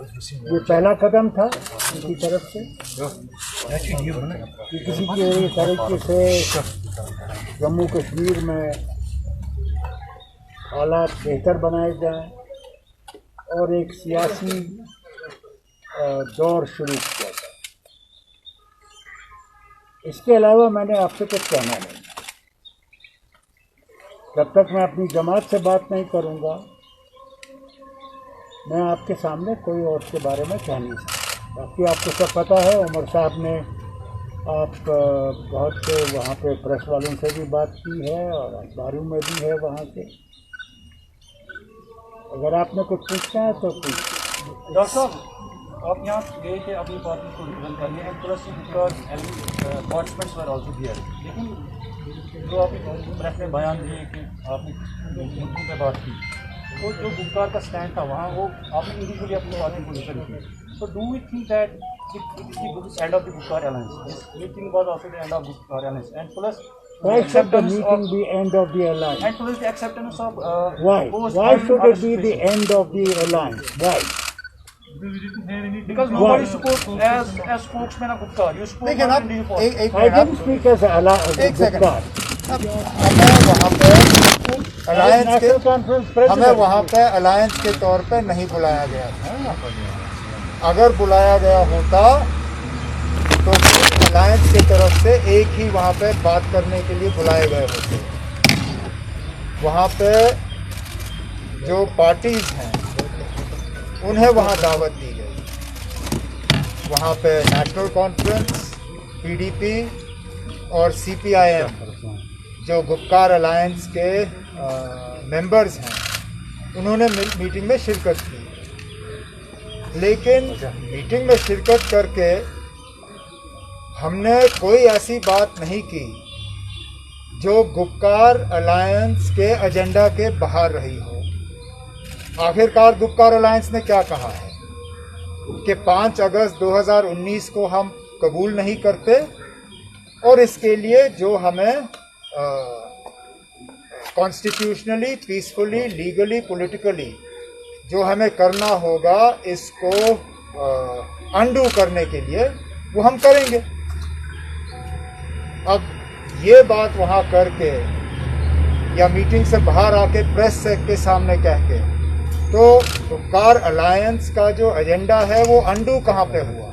ये पहला कदम था उनकी तरफ से कि किसी की तरीके से जम्मू कश्मीर में हालात बेहतर बनाए जाएं और एक सियासी दौर शुरू किया जाए। इसके अलावा मैंने आपसे कुछ कहना नहीं। जब तक मैं अपनी जमात से बात नहीं करूंगा, मैं आपके सामने कोई और के बारे में कह नहीं सकता। बाकी आपको सब पता है, उमर साहब ने आप बहुत से वहाँ पे प्रेस वालों से भी बात की है और अखबारों में भी है वहाँ से। अगर आपने कुछ पूछना है तो पूछिए। डॉक्टर साहब, आप यहाँ गए थे अपनी पार्टी को रिप्रेजेंट करने and plus participants were also here, लेकिन जो आप प्रेस में बयान दिए कि आपने मुद्दों पे बात की, तो जो गुप्कार का स्टैंड था वहाँ वो आपने इंडिविजुअली अपनी पार्टी को रिप्रेजेंट की। So do we think that it is the end of the Gupkar alliance? This meeting was also the end of Gupkar alliance and plus why should the meeting be end of the alliance? and plus the acceptance of why should it be the end of the alliance? Why? Because nobody spoke as spokesman of Gupkar. You spoke लेकिन as अब individual. I didn't speak as एक second, Gupkar. हमें वहाँ पे alliance National के Conference हमें President. वहाँ पे अलायंस के तौर पे नहीं बुलाया गया था। अगर बुलाया गया होता तो अलायंस की तरफ से एक ही वहाँ पे बात करने के लिए बुलाए गए होते। वहाँ पे जो पार्टीज हैं उन्हें वहाँ दावत दी गई। वहाँ पे नेशनल कॉन्फ्रेंस, पीडीपी और सीपीआईएम जो गुप्कार अलायंस के मेंबर्स हैं, उन्होंने मीटिंग में शिरकत की। लेकिन मीटिंग में शिरकत करके हमने कोई ऐसी बात नहीं की जो गुप्कार अलायंस के एजेंडा के बाहर रही हो। आखिरकार गुप्कार अलायंस ने क्या कहा है कि 5 अगस्त 2019 को हम कबूल नहीं करते और इसके लिए जो हमें कॉन्स्टिट्यूशनली, पीसफुली, लीगली, पॉलिटिकली जो हमें करना होगा, इसको अंडू करने के लिए वो हम करेंगे। अब ये बात वहाँ करके या मीटिंग से बाहर आके प्रेस के सामने कह के, तो गुप्कार अलायंस का जो एजेंडा है वो अंडू कहाँ पे हुआ?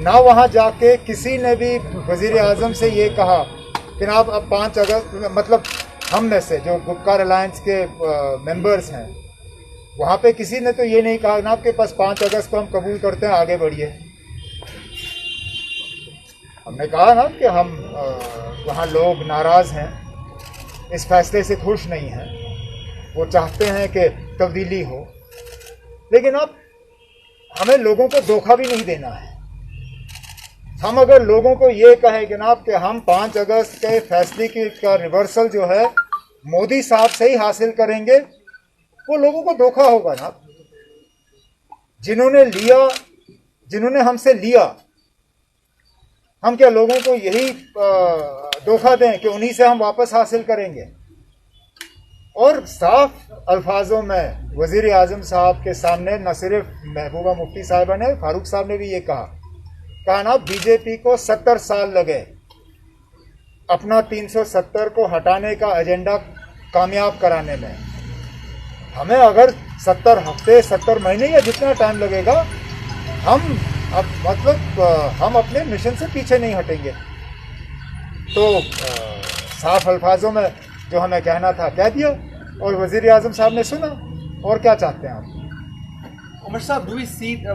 ना वहाँ जाके किसी ने भी वज़ीर आज़म से ये कहा कि आप अब 5 अगस्त, मतलब हम में से जो गुप्कार अलायंस के मेंबर्स हैं, वहाँ पे किसी ने तो ये नहीं कहा ना आपके पास 5 अगस्त को हम कबूल करते हैं, आगे बढ़िए। हमने कहा ना कि हम वहाँ लोग नाराज़ हैं, इस फैसले से खुश नहीं हैं, वो चाहते हैं कि तब्दीली हो। लेकिन अब हमें लोगों को धोखा भी नहीं देना है। हम अगर लोगों को ये कहें जनाब कि हम 5 अगस्त के फैसले का रिवर्सल जो है मोदी साहब से ही हासिल करेंगे, वो लोगों को धोखा होगा ना। जिन्होंने हमसे लिया, हम क्या लोगों को यही धोखा दें कि उन्हीं से हम वापस हासिल करेंगे? और साफ अल्फाजों में वज़ीर आज़म साहब के सामने न सिर्फ महबूबा मुफ्ती साहिबा ने, फारूक साहब ने भी ये कहा ना, बीजेपी को 70 साल लगे अपना 370 को हटाने का एजेंडा कामयाब कराने में। हमें अगर 70 हफ्ते, 70 महीने या जितना टाइम लगेगा, हम अपने मिशन से पीछे नहीं हटेंगे। तो साफ अल्फाजों में जो हमें कहना था कह दिया और वज़ीर आज़म साहब ने सुना। और क्या चाहते हैं आप? Umar Saab, do we see the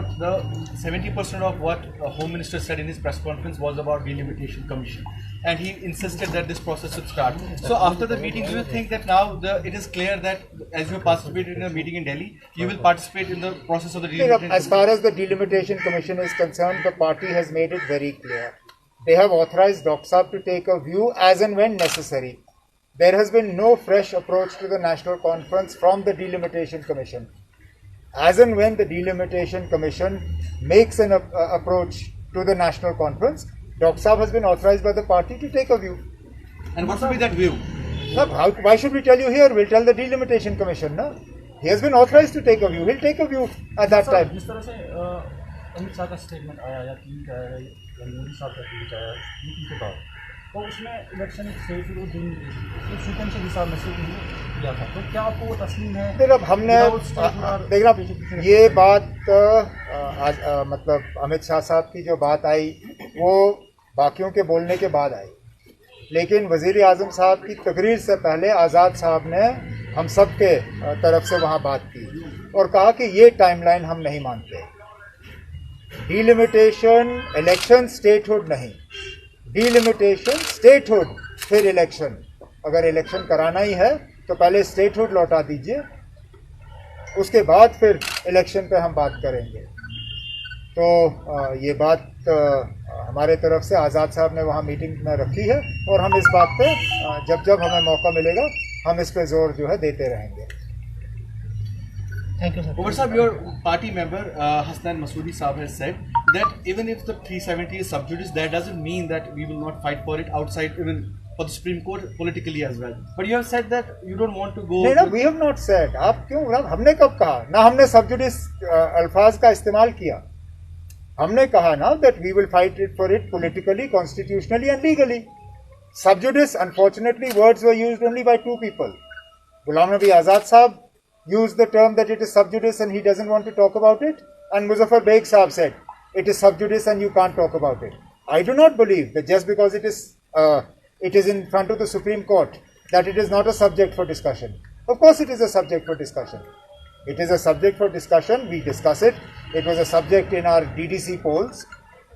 70% of what Home Minister said in his press conference was about delimitation commission, and he insisted that this process should start. So after the meeting, do you think that now it is clear that as you participated in a meeting in Delhi, you will participate in the process of the delimitation? As far as the delimitation commission is concerned, the party has made it very clear. They have authorized Dr. Saab to take a view as and when necessary. There has been no fresh approach to the National Conference from the delimitation commission. As and when the delimitation commission makes an approach to the national conference, Dr. Saab has been authorized by the party to take a view. And what will be that view? Now, why should we tell you here? We'll tell the delimitation commission, no? He has been authorized to take a view. He'll take a view at that time. जिस तरह से अमित शाह का statement आया या tweet आया या मोदी साहब का ट्वीट आया मीटिंग के बाद, तो उसमें इलेक्शन से शुरू दिन सीक्वेंशियल हिसाब में से किया था, तो क्या आपको वो तस्लीम है? फिर अब हमने देखना ये बात मतलब अमित शाह साहब की जो बात आई वो बाकियों के बोलने के बाद आई, लेकिन वज़ीर आज़म साहब की तकरीर से पहले आज़ाद साहब ने हम सब के तरफ से वहाँ बात की और कहा कि ये टाइमलाइन हम नहीं मानते। डिलिमिटेशन इलेक्शन स्टेटहुड नहीं, डिलिमिटेशन स्टेटहुड फिर इलेक्शन। अगर इलेक्शन कराना ही है तो पहले स्टेटहुड लौटा दीजिए, उसके बाद फिर इलेक्शन पे हम बात करेंगे। तो ये बात हमारे तरफ से आज़ाद साहब ने वहाँ मीटिंग में रखी है और हम इस बात पे जब जब हमें मौका मिलेगा हम इस पे जोर जो है देते रहेंगे। Thank you, sir. Umar Saab, your party member Hasnan Masoodi Saab has said that even if the 370 is sub judice, that doesn't mean that we will not fight for it outside, even for the Supreme Court politically as well. But you have said that you don't want to go. नहीं ना, we have not said. आप क्यों? हमने कब कहा? ना हमने sub judice अल्फाज का इस्तेमाल किया। हमने कहा ना that we will fight it for it politically, constitutionally and legally. Sub judice, unfortunately, words were used only by two people. Ghulam Nabi Azad Saab used the term that it is sub judice and he doesn't want to talk about it, and Muzaffar Beg Saab said it is sub judice and you can't talk about it. I do not believe that just because it is in front of the Supreme Court that it is not a subject for discussion. Of course it is a subject for discussion. It is a subject for discussion. We discuss it. It was a subject in our DDC polls.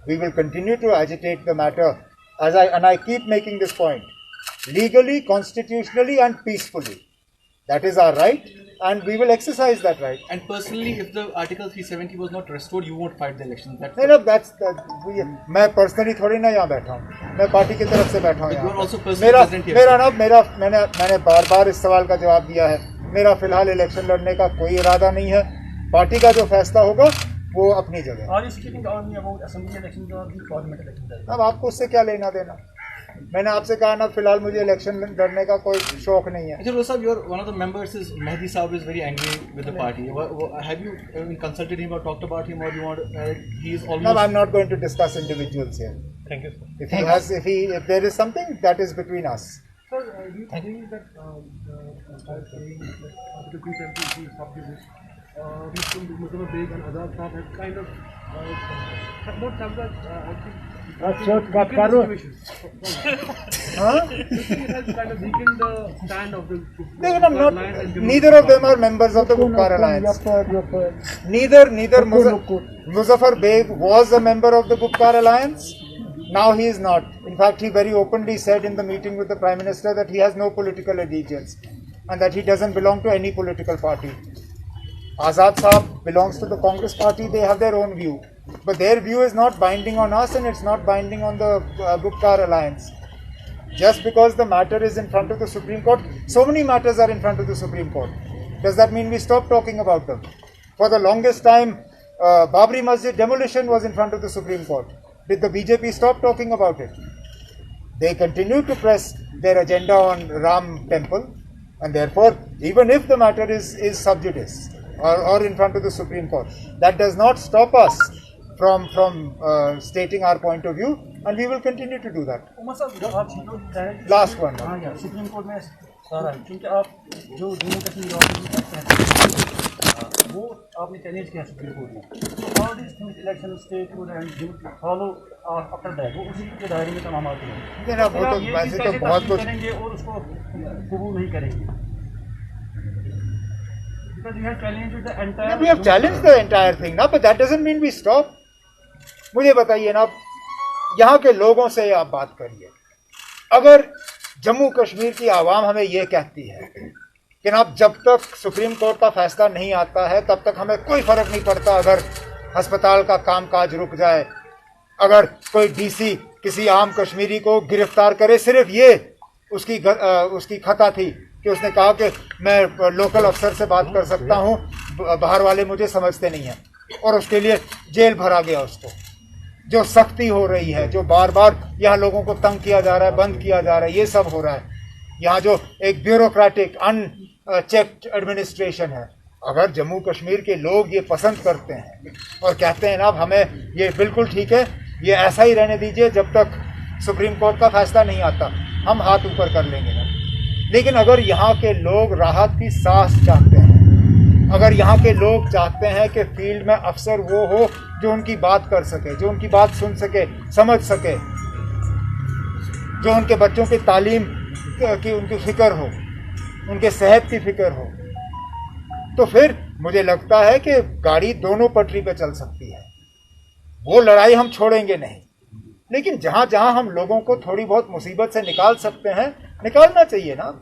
We will continue to agitate the matter and I keep making this point. Legally, constitutionally and peacefully. That is our right and we will exercise that right. And personally, if the Article 370 was not restored, you won't fight the election. मैं personally थोड़ी ना यहाँ बैठा हूँ, मैं party की तरफ से बैठा हूँ यहाँ। मैंने बार बार इस सवाल का जवाब दिया है। मेरा फिलहाल इलेक्शन लड़ने का कोई इरादा नहीं है। पार्टी का जो फैसला होगा वो अपनी जगह। अब आपको उससे क्या लेना देना? मैंने आपसे कहा ना, फिलहाल मुझे इलेक्शन लड़ने का कोई शौक नहीं है। Sir, one of the members is Mehdi Saab is very angry with the party. Have you consulted him or talked about him, or you want? He is almost. No, I'm not going to discuss individuals here. Thank you. If there is something, that is between us. Sir, do you think that by saying that the 370 is sub judice, Muzaffar Beg and Azad Saab have kind of not have that I think. Neither of them are members of the Gupkar Alliance. Neither Muzaffar Beg was a member of the Gupkar Alliance. Now he is not. In fact, he very openly said in the meeting with the Prime Minister that he has no political allegiance and that he doesn't belong to any political party. Azad Saab belongs to the Congress party. They have their own view. But their view is not binding on us and it's not binding on the Gupkar Alliance. Just because the matter is in front of the Supreme Court, so many matters are in front of the Supreme Court. Does that mean we stop talking about them? For the longest time, Babri Masjid demolition was in front of the Supreme Court. Did the BJP stop talking about it? They continue to press their agenda on Ram Temple, and therefore, even if the matter is sub judice or in front of the Supreme Court, that does not stop us from stating our point of view, and we will continue to do that. Last one. Supreme court में सारा है, क्योंकि आप जो जम्मू कश्मीर वो आपने challenge किया supreme court में, तो all this things election statehood and follow after that वो उसी के दायरे में तमाम आते हैं। वो तो वैसे तो बहुत कुछ करेंगे और उसको कबूल नहीं करेंगे। Because we have challenged the entire. We have challenged the entire thing ना, but that doesn't mean we stop. मुझे बताइए ना, यहाँ के लोगों से आप बात करिए। अगर जम्मू कश्मीर की आवाम हमें ये कहती है कि ना जब तक सुप्रीम कोर्ट का फैसला नहीं आता है तब तक हमें कोई फर्क नहीं पड़ता अगर अस्पताल का कामकाज रुक जाए, अगर कोई डीसी किसी आम कश्मीरी को गिरफ्तार करे, सिर्फ ये उसकी खता थी कि उसने कहा कि मैं लोकल अफसर से बात कर सकता हूँ, बाहर वाले मुझे समझते नहीं हैं, और उसके लिए जेल भरा गया उसको। जो सख्ती हो रही है, जो बार बार यहाँ लोगों को तंग किया जा रहा है, बंद किया जा रहा है, ये सब हो रहा है। यहाँ जो एक ब्यूरोक्रेटिक अनचेक्ड एडमिनिस्ट्रेशन है, अगर जम्मू कश्मीर के लोग ये पसंद करते हैं और कहते हैं ना हमें ये बिल्कुल ठीक है, ये ऐसा ही रहने दीजिए जब तक सुप्रीम कोर्ट का फैसला नहीं आता, हम हाथ ऊपर कर लेंगे ना। लेकिन अगर यहाँ के लोग राहत की सांस चाहते हैं, अगर यहाँ के लोग चाहते हैं कि फील्ड में अफसर वो हो जो उनकी बात कर सके, जो उनकी बात सुन सके, समझ सके, जो उनके बच्चों की तालीम की उनकी फिक्र हो, उनके सेहत की फिक्र हो, तो फिर मुझे लगता है कि गाड़ी दोनों पटरी पे चल सकती है। वो लड़ाई हम छोड़ेंगे नहीं, लेकिन जहाँ जहाँ हम लोगों को थोड़ी बहुत मुसीबत से निकाल सकते हैं, निकालना चाहिए ना।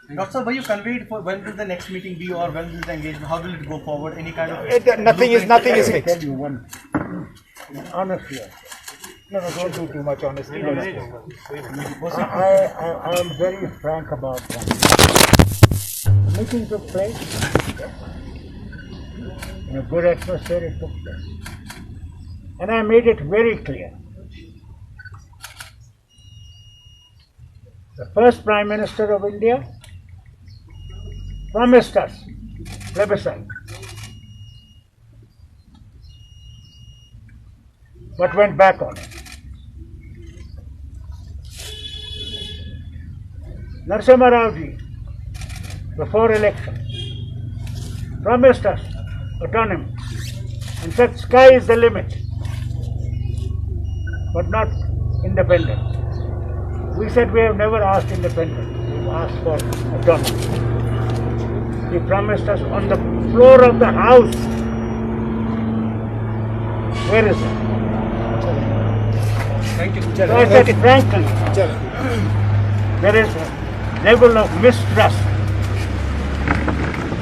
Dr. Sir, were you conveyed for when will the next meeting be, or when will the engagement? How will it go forward? Any kind of Nothing is I fixed. tell you one honestly. No, don't do too much honesty. I am very frank about that. The meeting took place in a good atmosphere. It took place, and I made it very clear. The first Prime Minister of India promised us plebiscite, but went back on it. Narasimha Rao ji, before election, promised us autonomy and said sky is the limit, but not independence. We said we have never asked independence, we've asked for autonomy. He promised us on the floor of the house. Where is it? Thank you. So I said frankly, there is a level of mistrust,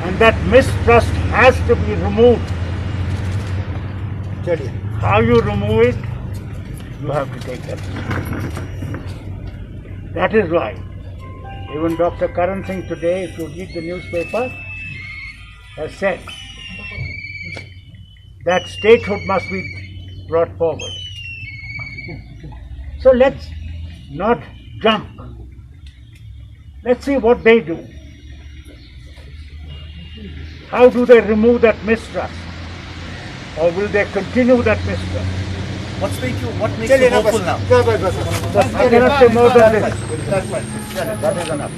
and that mistrust has to be removed. How you remove it, you have to take that. That is why even Dr. Karan Singh today, if you read the newspaper, has said that statehood must be brought forward. So let's not jump. Let's see what they do. How do they remove that mistrust? Or will they continue that mistrust? What makes you hopeful now? I cannot say more than this. That is enough.